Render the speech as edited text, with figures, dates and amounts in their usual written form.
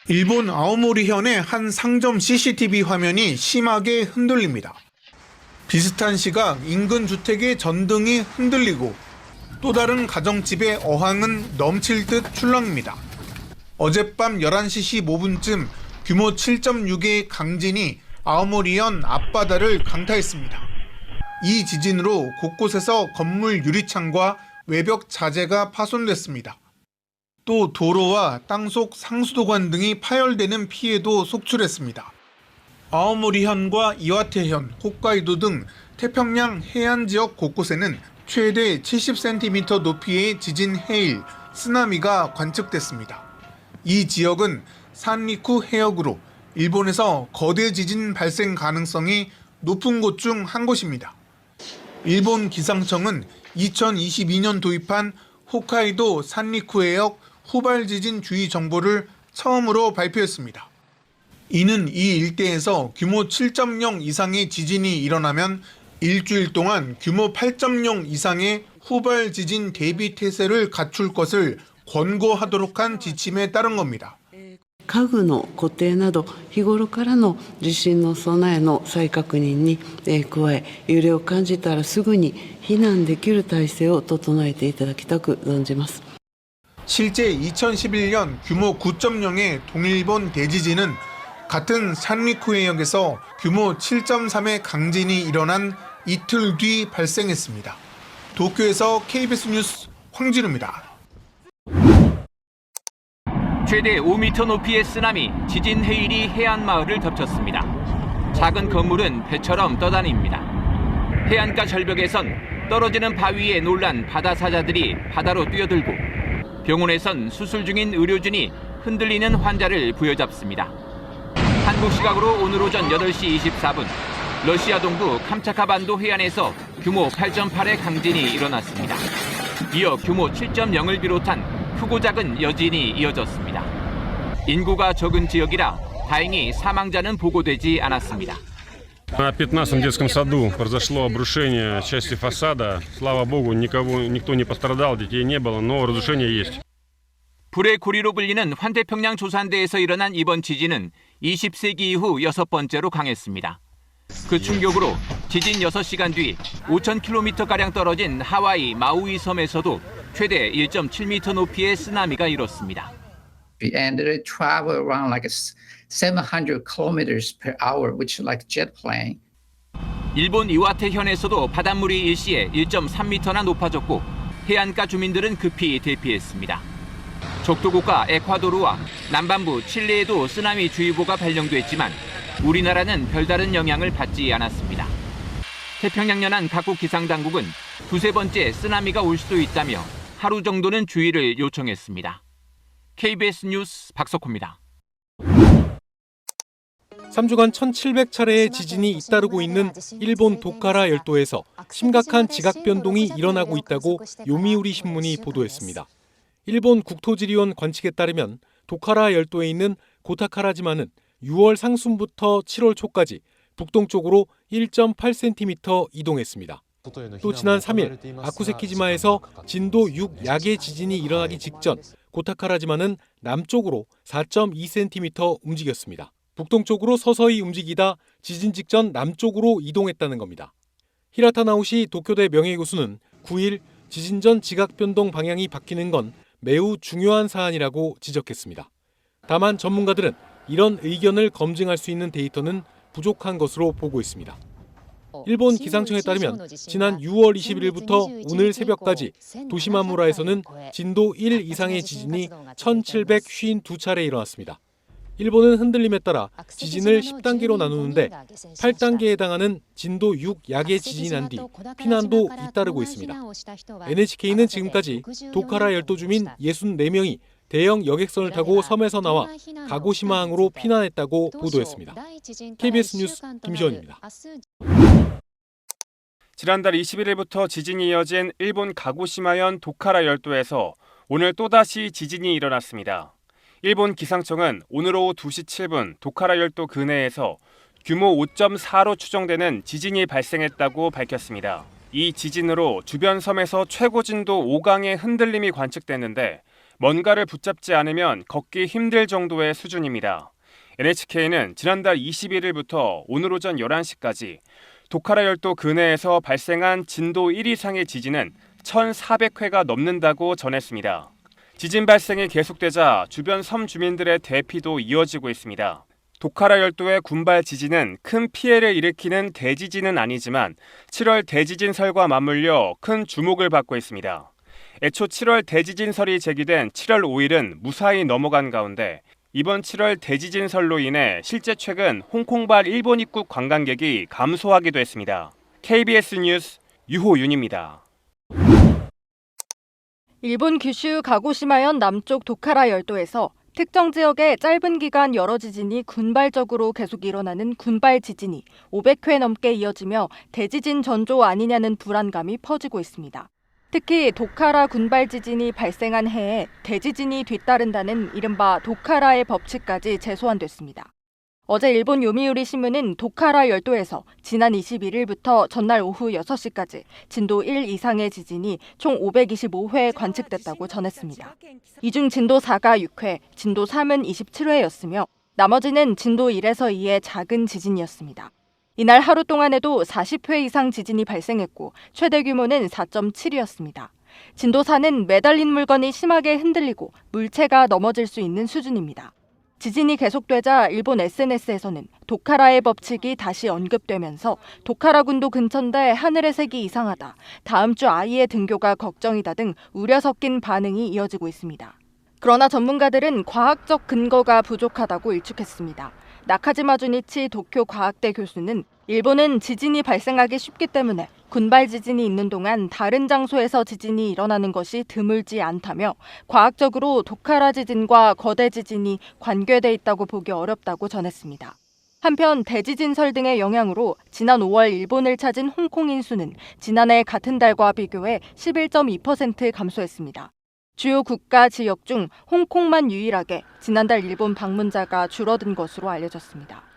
일본 아오모리현의 한 상점 CCTV 화면이 심하게 흔들립니다. 비슷한 시각 인근 주택의 전등이 흔들리고 또 다른 가정집의 어항은 넘칠 듯 출렁입니다. 어젯밤 11시 15분쯤 규모 7.6의 강진이 아오모리현 앞바다를 강타했습니다. 이 지진으로 곳곳에서 건물 유리창과 외벽 자재가 파손됐습니다. 또 도로와 땅속 상수도관 등이 파열되는 피해도 속출했습니다. 아오모리현과 이와테현, 홋카이도 등 태평양 해안 지역 곳곳에는 최대 70cm 높이의 지진 해일, 쓰나미가 관측됐습니다. 이 지역은 산리쿠 해역으로 일본에서 거대 지진 발생 가능성이 높은 곳 중 한 곳입니다. 일본 기상청은 2022년 도입한 홋카이도 산리쿠 해역 후발 지진 주의 정보를 처음으로 발표했습니다. 이는 이 일대에서 규모 7.0 이상의 지진이 일어나면 일주일 동안 규모 8.0 이상의 후발 지진 대비 태세를 갖출 것을 권고하도록 한 지침에 따른 겁니다. 家具の固定など日頃からの地震の備えの再確認に加え、揺れを感じたらすぐに避難できる体制を整えていただきたく存じます。 실제 2011년 규모 9.0의 동일본 대지진은 같은 산리쿠 해역에서 규모 7.3의 강진이 일어난 이틀 뒤 발생했습니다. 도쿄에서 KBS 뉴스 황진우입니다. 최대 5m 높이의 쓰나미, 지진 해일이 해안 마을을 덮쳤습니다. 작은 건물은 배처럼 떠다닙니다. 해안가 절벽에선 떨어지는 바위에 놀란 바다 사자들이 바다로 뛰어들고 병원에선 수술 중인 의료진이 흔들리는 환자를 부여잡습니다. 한국 시각으로 오늘 오전 8시 24분 러시아 동부 캄차카반도 해안에서 규모 8.8의 강진이 일어났습니다. 이어 규모 7.0을 비롯한 크고 작은 여진이 이어졌습니다. 인구가 적은 지역이라 다행히 사망자는 보고되지 않았습니다. На 15-м детском саду произошло обрушение части фасада. Слава богу, никто не пострадал, детей не было, но разрушение есть. 불의 고리로 불리는 환태평양 조산대에서 일어난 이번 지진은 20세기 이후 6번째로 강했습니다. 그 충격으로 지진 6시간 뒤 5,000km가량 떨어진 하와이 마우이 섬에서도 최대 1.7m 높이의 쓰나미가 일었습니다. And it travel around like 700 kilometers per hour, which is like jet plane. 일본 이와테현에서도 바닷물이 일시에 1.3m나 높아졌고 해안가 주민들은 급히 대피했습니다. 적도국가 에콰도르와 남반부 칠레에도 쓰나미 주의보가 발령됐지만 우리나라는 별다른 영향을 받지 않았습니다. 태평양 연안 각국 기상당국은 두세 번째 쓰나미가 올 수도 있다며 하루 정도는 주의를 요청했습니다. KBS 뉴스 박석호입니다. 3주간 1,700차례의 지진이 잇따르고 있는 일본 도카라 열도에서 심각한 지각 변동이 일어나고 있다고 요미우리 신문이 보도했습니다. 일본 국토지리원 관측에 따르면 도카라 열도에 있는 고타카라지마는 6월 상순부터 7월 초까지 북동쪽으로 1.8cm 이동했습니다. 또 지난 3일 아쿠세키지마에서 진도 6 야계 지진이 일어나기 직전 고타카라지마는 남쪽으로 4.2cm 움직였습니다. 북동쪽으로 서서히 움직이다 지진 직전 남쪽으로 이동했다는 겁니다. 히라타 나오시 도쿄대 명예교수는 9일 지진 전 지각 변동 방향이 바뀌는 건 매우 중요한 사안이라고 지적했습니다. 다만 전문가들은 이런 의견을 검증할 수 있는 데이터는 부족한 것으로 보고 있습니다. 일본 기상청에 따르면 지난 6월 21일부터 오늘 새벽까지 도시마무라에서는 진도 1 이상의 지진이 1,752차례 일어났습니다. 일본은 흔들림에 따라 지진을 10단계로 나누는데 8단계에 해당하는 진도 6 야계 지진이 난 뒤 피난도 잇따르고 있습니다. NHK는 지금까지 도카라 열도 주민 64명이 대형 여객선을 타고 섬에서 나와 가고시마항으로 피난했다고 보도했습니다. KBS 뉴스 김시원입니다. 지난달 21일부터 지진이 이어진 일본 가고시마현 도카라 열도에서 오늘 또다시 지진이 일어났습니다. 일본 기상청은 오늘 오후 2시 7분 도카라 열도 근해에서 규모 5.4로 추정되는 지진이 발생했다고 밝혔습니다. 이 지진으로 주변 섬에서 최고 진도 5강의 흔들림이 관측됐는데 뭔가를 붙잡지 않으면 걷기 힘들 정도의 수준입니다. NHK는 지난달 21일부터 오늘 오전 11시까지 도카라 열도 근해에서 발생한 진도 1 이상의 지진은 1,400회가 넘는다고 전했습니다. 지진 발생이 계속되자 주변 섬 주민들의 대피도 이어지고 있습니다. 도카라 열도의 군발 지진은 큰 피해를 일으키는 대지진은 아니지만 7월 대지진설과 맞물려 큰 주목을 받고 있습니다. 애초 7월 대지진설이 제기된 7월 5일은 무사히 넘어간 가운데 이번 7월 대지진설로 인해 실제 최근 홍콩발 일본 입국 관광객이 감소하기도 했습니다. KBS 뉴스 유호윤입니다. 일본 규슈 가고시마현 남쪽 도카라 열도에서 특정 지역에 짧은 기간 여러 지진이 군발적으로 계속 일어나는 군발 지진이 500회 넘게 이어지며 대지진 전조 아니냐는 불안감이 퍼지고 있습니다. 특히 도카라 군발 지진이 발생한 해에 대지진이 뒤따른다는 이른바 도카라의 법칙까지 재소환됐습니다. 어제 일본 요미우리 신문은 도카라 열도에서 지난 21일부터 전날 오후 6시까지 진도 1 이상의 지진이 총 525회 관측됐다고 전했습니다. 이 중 진도 4가 6회, 진도 3은 27회였으며 나머지는 진도 1에서 2의 작은 지진이었습니다. 이날 하루 동안에도 40회 이상 지진이 발생했고 최대 규모는 4.7이었습니다. 진도 4는 매달린 물건이 심하게 흔들리고 물체가 넘어질 수 있는 수준입니다. 지진이 계속되자 일본 SNS에서는 도카라의 법칙이 다시 언급되면서 도카라 군도 근처인데 하늘의 색이 이상하다, 다음 주 아이의 등교가 걱정이다 등 우려 섞인 반응이 이어지고 있습니다. 그러나 전문가들은 과학적 근거가 부족하다고 일축했습니다. 나카지마 주니치 도쿄 과학대 교수는 일본은 지진이 발생하기 쉽기 때문에 군발 지진이 있는 동안 다른 장소에서 지진이 일어나는 것이 드물지 않다며 과학적으로 도카라 지진과 거대 지진이 관계돼 있다고 보기 어렵다고 전했습니다. 한편 대지진설 등의 영향으로 지난 5월 일본을 찾은 홍콩인 수는 지난해 같은 달과 비교해 11.2% 감소했습니다. 주요 국가 지역 중 홍콩만 유일하게 지난달 일본 방문자가 줄어든 것으로 알려졌습니다.